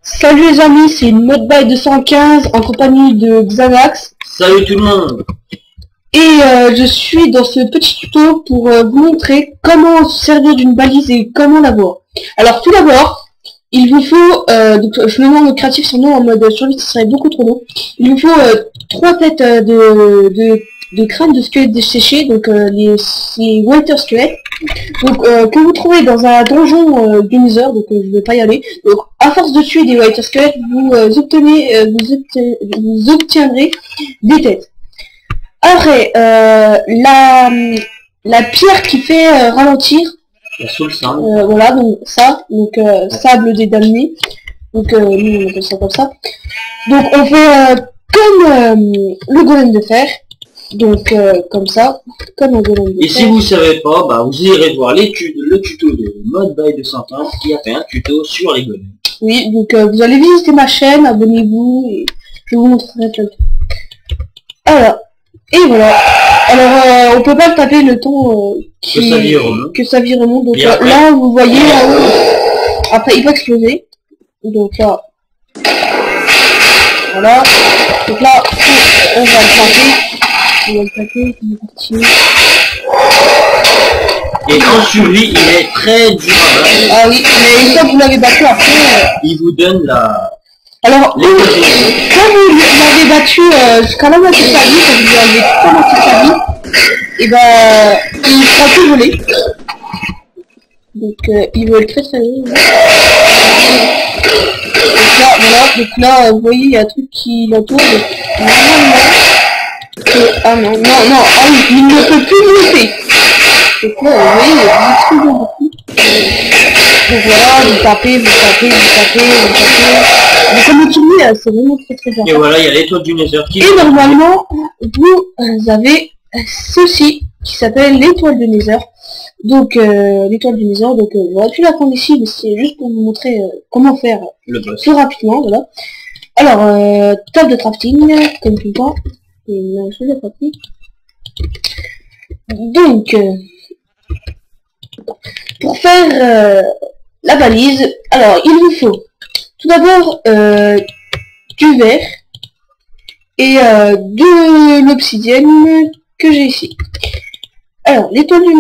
Salut les amis, c'est Modby 215 en compagnie de Xanax. Salut tout le monde. Et je suis dans ce petit tuto pour vous montrer comment se servir d'une balise et comment l'avoir. Alors tout d'abord, il vous faut, donc je me mets en mode créatif, sinon en mode survie ce serait beaucoup trop long. Il vous faut 3 têtes de crâne de squelettes desséchés, donc les water squelettes, donc que vous trouvez dans un donjon du Nether, donc je vais pas y aller. Donc à force de tuer des water squelettes, vous obtiendrez des têtes. Après, la pierre qui fait ralentir, La soul sand. voilà, donc ça, donc sable des damnés, donc nous on appelle ça comme ça. Donc on fait comme le golem de fer, donc comme ça, comme un golem de fer. Et si vous savez pas, bah vous irez voir le tuto de Modby 215 qui a fait un tuto sur les golems. Oui, donc vous allez visiter ma chaîne, abonnez-vous et je vous montrerai plein de trucs. Alors, et voilà. Alors on peut pas taper le temps que sa vie remonte. Donc là vous voyez après il va exploser. Donc là voilà. Donc là on va le planter. On va le planter, on va continuer. Et en survie il est très dur à battre. Ah oui, mais une fois que vous l'avez battu après il vous donne la... Alors, quand vous l'avez battu jusqu'à la moitié de sa vie, quand vous avez toute la moitié de sa vie, et ben il sera plus volé. Donc il vole très très vite. Donc là, voilà, donc là, vous voyez, il y a un truc qui l'entoure. Normalement, ah non, ah oui, il ne peut plus monter. Donc là, vous voyez, il y a des trucs beaucoup. Donc voilà, vous tapez. Mais ça me tourne, c'est vraiment très bien. Et voilà, il y a l'étoile du Nether qui... Et normalement, vous avez ceci qui s'appelle l'étoile du Nether. Donc l'étoile du Nether, donc j'aurais pu la prendre ici, mais c'est juste pour vous montrer comment faire le boss plus rapidement, voilà. Alors, table de crafting, comme tout le temps. Et une chose de crafting. Donc, pour faire la balise, alors il vous faut tout d'abord du verre et de l'obsidienne que j'ai ici. Alors l'étoile du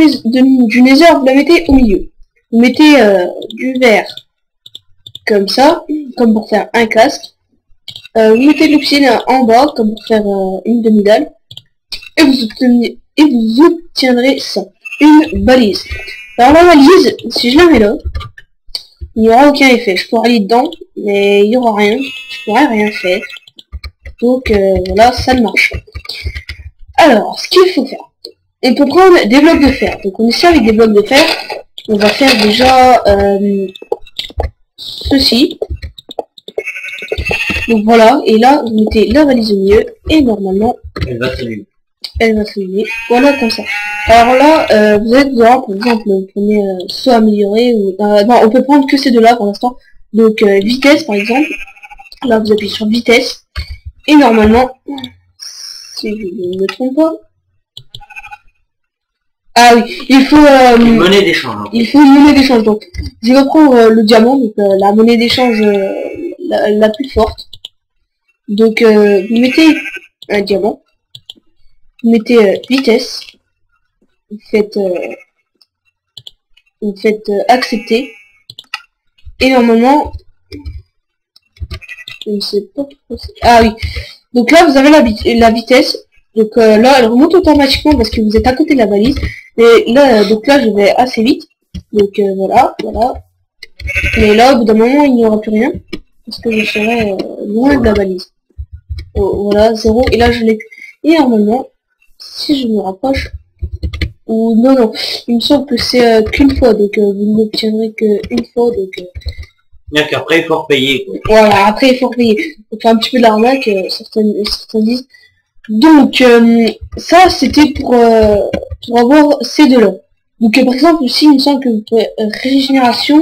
Nether, vous la mettez au milieu. Vous mettez du verre comme ça, comme pour faire un casque. Vous mettez de l'obsidienne en bas, comme pour faire une demi-dalle. Et vous obtiendrez ça, une balise. Alors la valise, si je la mets là, il n'y aura aucun effet. Je pourrais aller dedans, mais il n'y aura rien. Je pourrais rien faire. Donc voilà, ça ne marche pas. Alors, ce qu'il faut faire, on peut prendre des blocs de fer. Donc on essaie avec des blocs de fer. On va faire déjà ceci. Donc voilà, et là vous mettez la valise au milieu et normalement elle va s'allumer. Elle va s'allumer. Voilà, comme ça. Alors là, vous êtes dedans, par exemple, vous prenez soit amélioré ou... non, on peut prendre que ces deux-là pour l'instant. Donc vitesse, par exemple. Là, vous appuyez sur vitesse. Et normalement, si je ne me trompe pas... Ah oui, il faut... une monnaie d'échange. Il faut une monnaie d'échange. Donc, je vais reprendre le diamant, donc la monnaie d'échange la plus forte. Donc, vous mettez un diamant. Vous mettez vitesse, vous faites accepter, et normalement, je ne sais pas, ah oui, donc là vous avez la vitesse, donc là elle remonte automatiquement parce que vous êtes à côté de la balise, et là, donc là je vais assez vite, donc voilà, mais là au bout d'un moment il n'y aura plus rien, parce que je serai loin de la balise, voilà, 0, et là je l'ai, et normalement, si je me rapproche, ou non, il me semble que c'est qu'une fois, donc vous n'obtiendrez qu'une fois, donc... Bien qu'après il faut repayer, quoi. Voilà, après il faut repayer. Donc un petit peu de l'arnaque, certains disent. Donc ça c'était pour avoir ces deux-là. Donc par exemple ici il me semble que vous pouvez régénération.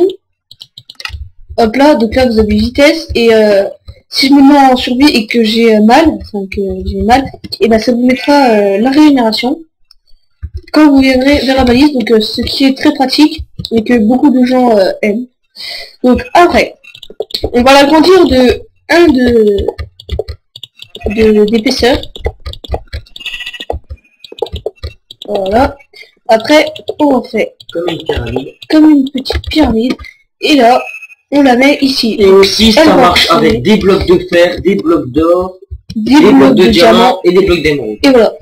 Hop là, donc là vous avez vitesse et si je me mets en survie et que j'ai mal, et ben ça vous mettra la régénération quand vous viendrez vers la balise, donc ce qui est très pratique et que beaucoup de gens aiment. Donc après, On va l'agrandir de 1 d'épaisseur. Voilà. Après, on refait comme une petite pyramide. Et là, on la met ici. Et aussi, ça marche fonctionner avec des blocs de fer, des blocs d'or, des blocs de diamant et des blocs d'émeraude. Et voilà.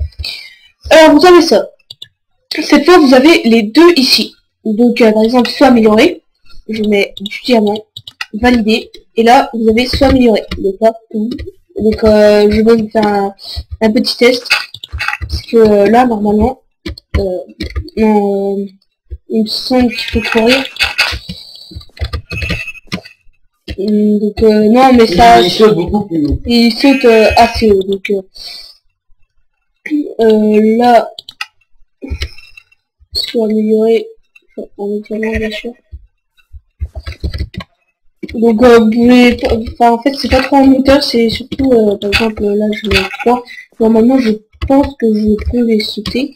Alors, vous avez ça. Cette fois, vous avez les deux ici. Donc, par exemple, soit amélioré. Je mets du diamant. Validé. Et là, vous avez soit amélioré. D'accord. Donc, je vais vous faire un petit test. Parce que là, normalement, non, il me semble qu'il faut courir. Donc, non, mais ça... Il saute beaucoup plus haut. Il saute assez haut. Donc, là, soit amélioré. En diamant, bien sûr. Donc vous pouvez, enfin en fait c'est pas trop un moteur, c'est surtout par exemple là je mets 3. Normalement je pense que je peux les sauter.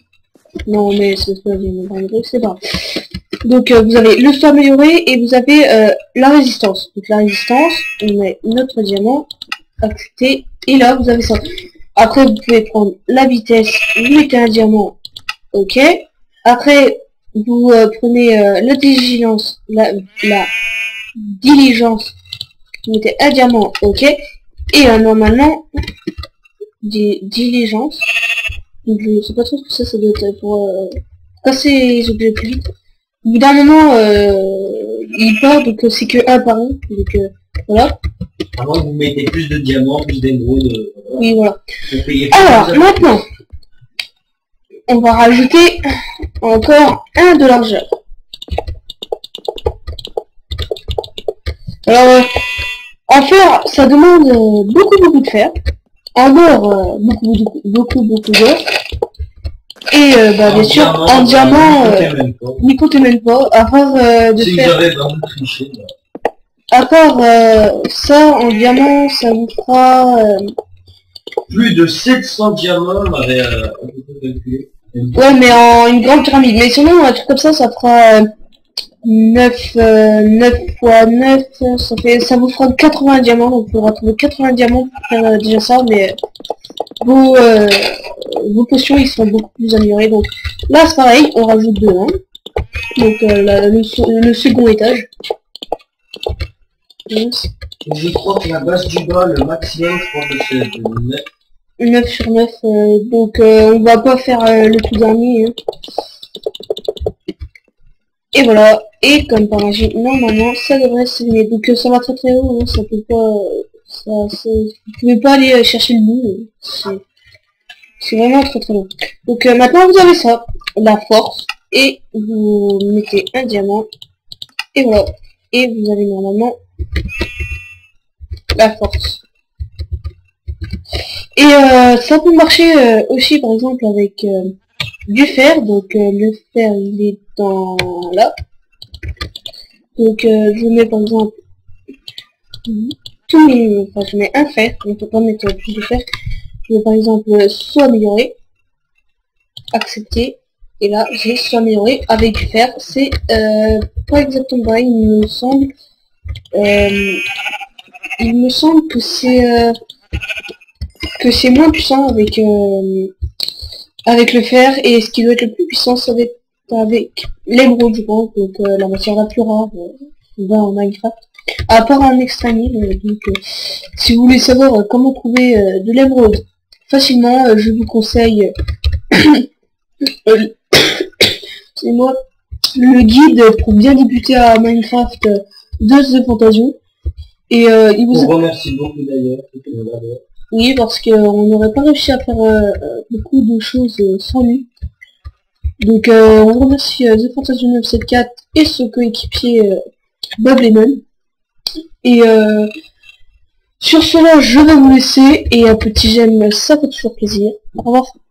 Non mais c'est pas c'est pas. Donc vous avez le saut amélioré et vous avez la résistance. Donc la résistance, on met notre diamant, accepter, et là vous avez ça. Après vous pouvez prendre la vitesse, vous mettez un diamant, ok. Après vous prenez la diligence, la diligence, vous mettez un diamant, ok, et normalement diligence, donc je sais pas trop ce que ça doit être pour passer les objets plus vite. Au bout d'un moment il part, donc c'est que un par un, donc voilà. Avant vous mettez plus de diamants, plus d'émeraude. Oui voilà. Alors maintenant on va rajouter encore un de largeur. Alors, en fer, ça demande beaucoup de fer. En or, beaucoup d'or. Et bah, bien sûr, en diamant, n'y comptez même pas. À part de si faire... triché, à part ça, en diamant, ça vous fera... plus de 700 diamants, on avait ouais, mais en une grande pyramide. Mais sinon, un truc comme ça fera... 9 fois 9, ça vous fera 80 diamants, donc vous pourrez trouver 80 diamants pour faire déjà ça, mais vos potions ils seront beaucoup plus améliorés. Donc là c'est pareil, on rajoute 2, hein. Donc le second étage. Je crois que la base du bas, le maximum, je crois que c'est 9. 9 sur 9, donc on va pas faire le tout dernier, hein. Et voilà, et comme par magie, normalement ça devrait s'aligner. Donc ça va très haut, hein, ça peut pas... vous pouvez pas aller chercher le bout, c'est vraiment très long. Donc maintenant vous avez ça, la force, et vous mettez un diamant, et voilà. Et vous avez normalement la force. Et ça peut marcher aussi par exemple avec... du fer, donc le fer il est dans là, donc je mets par exemple tous mes, enfin je mets un fer, on peut pas mettre plus de fer, je mets par exemple soit amélioré, accepter, et là j'ai soit amélioré avec du fer, c'est pas exactement pareil, il me semble que c'est moins puissant avec le fer, et ce qui doit être le plus puissant ça va être avec l'émeraude je pense, donc la matière la plus rare va en Minecraft, à part en extrême. Donc si vous voulez savoir comment trouver de l'émeraude facilement, je vous conseille c'est moi le guide pour bien débuter à Minecraft de The Fantasio, et il vous remercie beaucoup d'ailleurs. oui, parce qu'on n'aurait pas réussi à faire beaucoup de choses sans lui. Donc on remercie The Fantasio 974 et son coéquipier Bob Lemon. Et sur cela, je vais vous laisser, et un petit j'aime, ça fait toujours plaisir. Au revoir.